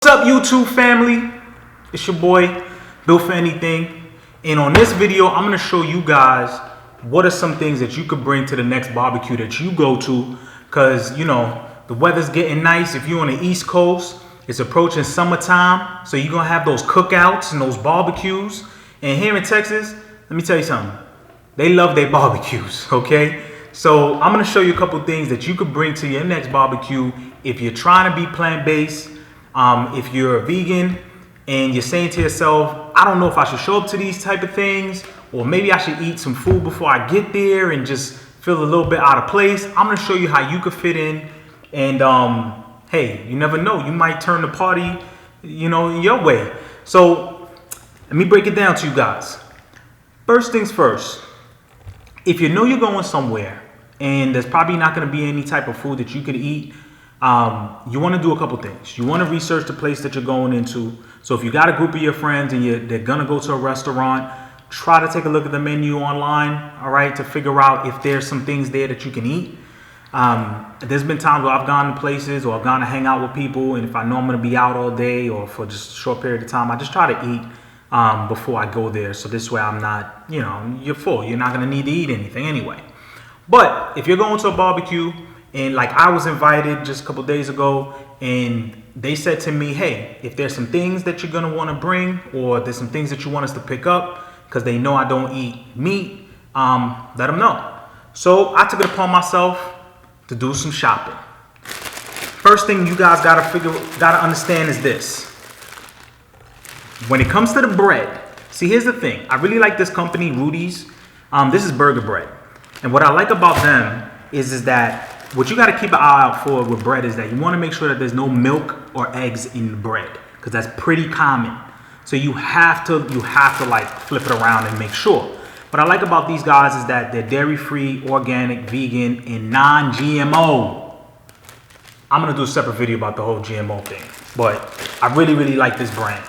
What's up, YouTube family? It's your boy Built for Anything, and on this video I'm going to show you guys what are some things that you could bring to the next barbecue that you go to, because you know the weather's getting nice. If you're on the East Coast, it's approaching summertime, so you're gonna have those cookouts and those barbecues. And here in Texas, let me tell you something, they love their barbecues. Okay, so I'm going to show you a couple things that you could bring to your next barbecue if you're trying to be plant-based. If you're a vegan and you're saying to yourself, I don't know if I should show up to these type of things, or maybe I should eat some food before I get there and just feel a little bit out of place, I'm going to show you how you could fit in. And hey, you never know, you might turn the party, your way. So let me break it down to you guys. First things first, if you know you're going somewhere and there's probably not going to be any type of food that you could eat, you want to do a couple things. You want to research the place that you're going into. So if you got a group of your friends and they're gonna go to a restaurant, try to take a look at the menu online, all right, to figure out if there's some things there that you can eat. There's been times where I've gone to places or I've gone to hang out with people, and if I know I'm gonna be out all day or for just a short period of time, I just try to eat before I go there. So this way I'm not, you're full. You're not gonna need to eat anything anyway. But if you're going to a barbecue, and like I was invited just a couple days ago, and they said to me, hey, if there's some things that you're gonna wanna bring, or there's some things that you want us to pick up, because they know I don't eat meat, let them know. So I took it upon myself to do some shopping. First thing you guys gotta understand is this. When it comes to the bread, see, here's the thing. I really like this company, Rudy's. This is burger bread. And what I like about them is that what you got to keep an eye out for with bread is that you want to make sure that there's no milk or eggs in the bread, because that's pretty common. So you have to like flip it around and make sure. What I like about these guys is that they're dairy-free, organic, vegan, and non-GMO. I'm going to do a separate video about the whole GMO thing, but I really, really like this brand.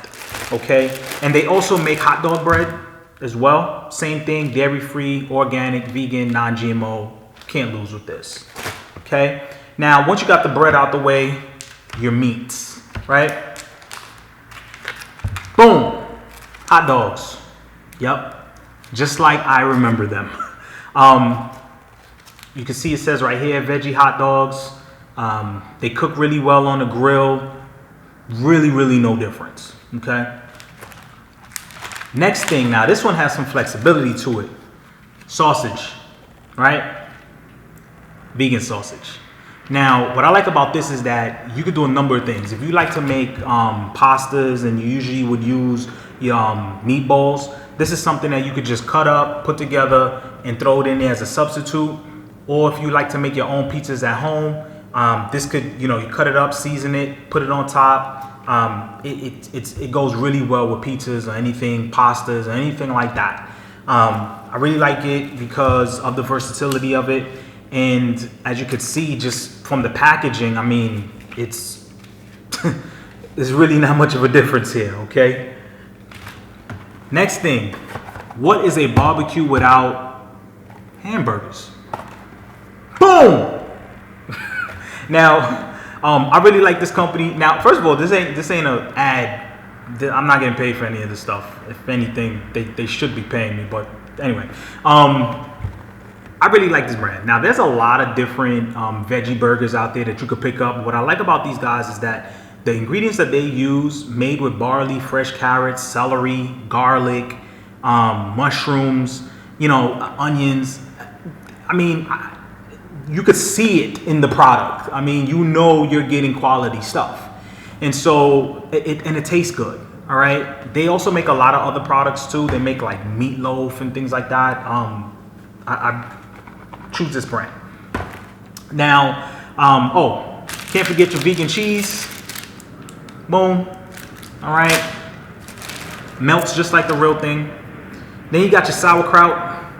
Okay, and they also make hot dog bread as well. Same thing, dairy-free, organic, vegan, non-GMO. Can't lose with this. Okay, now once you got the bread out the way, your meats, right? Boom, hot dogs. Yep, just like I remember them. You can see it says right here, veggie hot dogs. They cook really well on the grill. Really, really no difference. Okay. Next thing, now this one has some flexibility to it. Sausage, right? Vegan sausage. Now, what I like about this is that you could do a number of things. If you like to make pastas and you usually would use your meatballs, this is something that you could just cut up, put together, and throw it in there as a substitute. Or if you like to make your own pizzas at home, this could, you cut it up, season it, put it on top. It goes really well with pizzas or anything, pastas or anything like that. I really like it because of the versatility of it. And as you could see just from the packaging, I mean, it's there's really not much of a difference here, okay? Next thing, what is a barbecue without hamburgers? Boom! Now, I really like this company. Now, first of all, this ain't an ad. I'm not getting paid for any of this stuff. If anything, they should be paying me, but anyway. I really like this brand. Now, there's a lot of different veggie burgers out there that you could pick up. What I like about these guys is that the ingredients that they use, made with barley, fresh carrots, celery, garlic, mushrooms, onions. I mean, you could see it in the product. I mean, you're getting quality stuff. And so, it tastes good, all right? They also make a lot of other products too. They make like meatloaf and things like that. I choose this brand. Now, can't forget your vegan cheese. Boom. All right. Melts just like the real thing. Then you got your sauerkraut.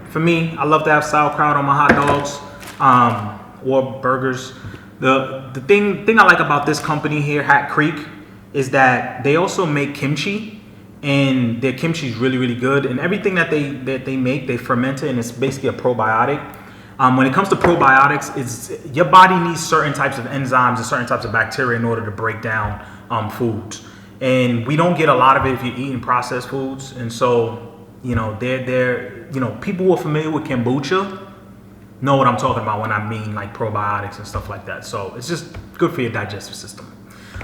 For me, I love to have sauerkraut on my hot dogs or burgers. The thing I like about this company here, Hat Creek, is that they also make kimchi. And their kimchi is really, really good. And everything that they make, they ferment it, and it's basically a probiotic. When it comes to probiotics, your body needs certain types of enzymes and certain types of bacteria in order to break down foods. And we don't get a lot of it if you're eating processed foods. And so, you know, people who are familiar with kombucha know what I'm talking about when I mean like probiotics and stuff like that. So it's just good for your digestive system.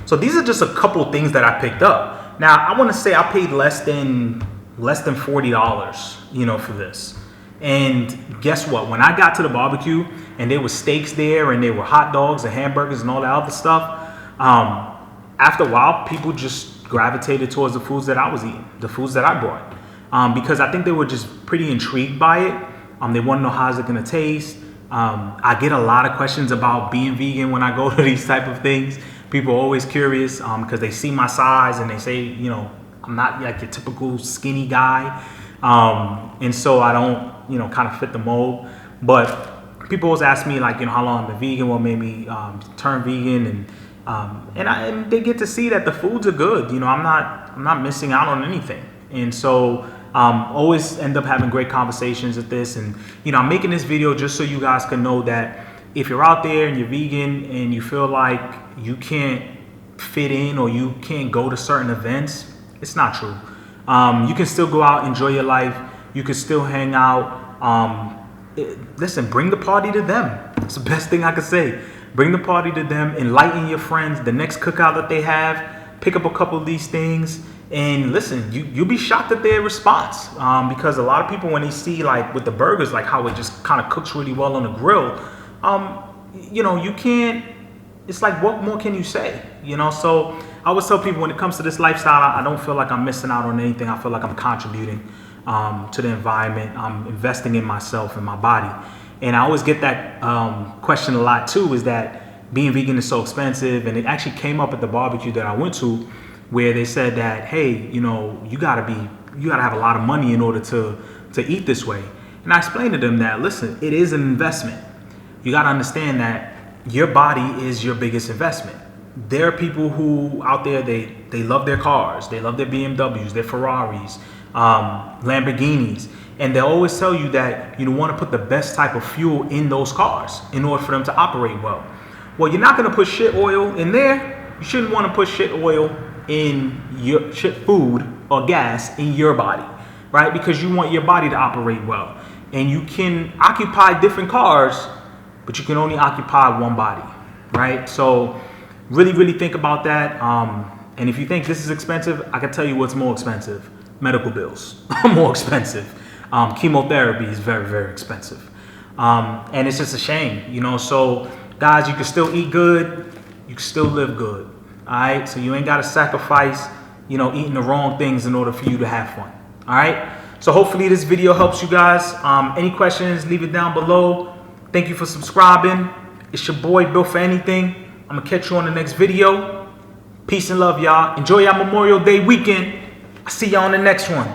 So these are just a couple of things that I picked up. Now, I want to say I paid less than $40, you know, for this. And guess what? When I got to the barbecue and there were steaks there and there were hot dogs and hamburgers and all that other stuff, after a while, people just gravitated towards the foods that I was eating, the foods that I brought, because I think they were just pretty intrigued by it. They want to know how's it going to taste. I get a lot of questions about being vegan when I go to these type of things. People are always curious because they see my size and they say, you know, I'm not like your typical skinny guy. And so I don't, you know, kind of fit the mold. But people always ask me, like, you know, how long I've been vegan, what made me turn vegan, and they get to see that the foods are good. You know, I'm not missing out on anything. And so always end up having great conversations with this. And, you know, I'm making this video just so you guys can know that if you're out there and you're vegan and you feel like you can't fit in or you can't go to certain events, it's not true. You can still go out, enjoy your life. You can still hang out. Listen, bring the party to them. It's the best thing I could say. Bring the party to them, enlighten your friends. The next cookout that they have, pick up a couple of these things. And listen, you'll be shocked at their response, because a lot of people, when they see, like with the burgers, like how it just kind of cooks really well on the grill, you know, you can't, it's like, what more can you say? You know, so I always tell people when it comes to this lifestyle, I don't feel like I'm missing out on anything. I feel like I'm contributing to the environment. I'm investing in myself and my body. And I always get that question a lot too, is that being vegan is so expensive. And it actually came up at the barbecue that I went to, where they said that, hey, you know, you gotta have a lot of money in order to eat this way. And I explained to them that, listen, it is an investment. You gotta understand that your body is your biggest investment. There are people who out there, they love their cars, they love their BMWs, their Ferraris, Lamborghinis, and they'll always tell you that you want to put the best type of fuel in those cars in order for them to operate well. Well, you're not gonna put shit oil in there. You shouldn't want to put shit oil in your shit food or gas in your body, right? Because you want your body to operate well. And you can occupy different cars, but you can only occupy one body, right? So really, really think about that. And if you think this is expensive, I can tell you what's more expensive. Medical bills are more expensive. Chemotherapy is very, very expensive. And it's just a shame, you know? So guys, you can still eat good. You can still live good. All right, so you ain't got to sacrifice, you know, eating the wrong things in order for you to have fun. All right, so hopefully this video helps you guys. Any questions, leave it down below. Thank you for subscribing. It's your boy, Built For Anything. I'm going to catch you on the next video. Peace and love, y'all. Enjoy your Memorial Day weekend. I'll see y'all on the next one.